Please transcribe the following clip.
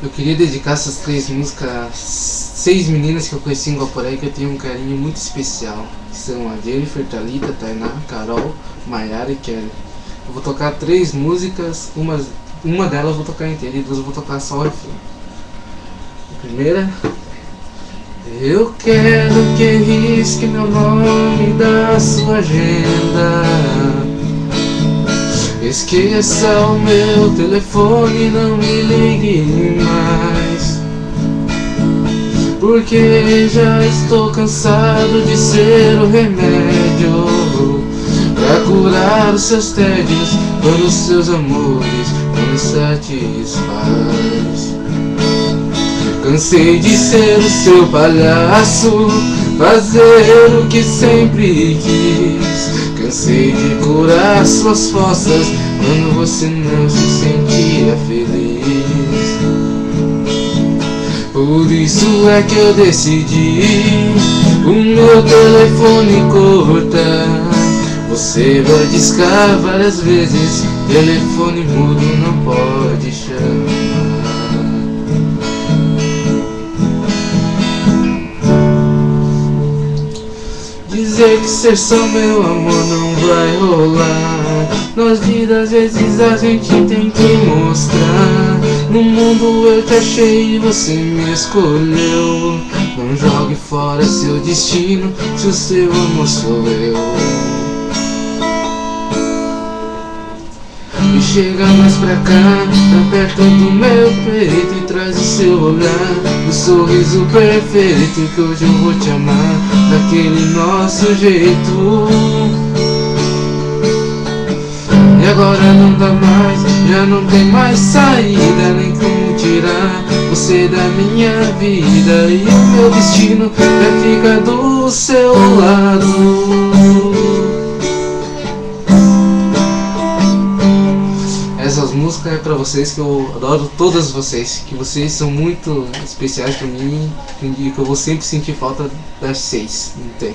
Eu queria dedicar essas 3 músicas a 6 meninas que eu conheci em Guaporé, que eu tenho um carinho muito especial, que são a Jennifer, Thalita, Tainá, Carol, Maiara e Kelly. Eu vou tocar 3 músicas, uma delas eu vou tocar inteira e 2 eu vou tocar só o refrão. A primeira: eu quero que risque meu nome da sua agenda, esqueça o meu telefone, não me ligue mais, porque já estou cansado de ser o remédio pra curar os seus tédios quando os seus amores não me satisfaz. Cansei de ser o seu palhaço, fazer o que sempre quis. Cansei de curar suas fossas quando você não se sentia feliz. Por isso é que eu decidi o meu telefone cortar. Você vai discar várias vezes, telefone mudo não pode chamar. Dizer que ser só meu amor não vai rolar. Nas vidas às vezes a gente tem que mostrar. No mundo eu te achei e você me escolheu. Não jogue fora seu destino, se o seu amor sou eu. E chega mais pra cá, tá perto do meu peito e traz o seu olhar, o sorriso perfeito que hoje eu vou te amar daquele nosso jeito. E agora não dá mais, já não tem mais saída, nem como tirar você da minha vida. E o meu destino é ficar do seu lado. Essas músicas é pra vocês, que eu adoro todas vocês, que vocês são muito especiais pra mim e que eu vou sempre sentir falta das 6, não tem.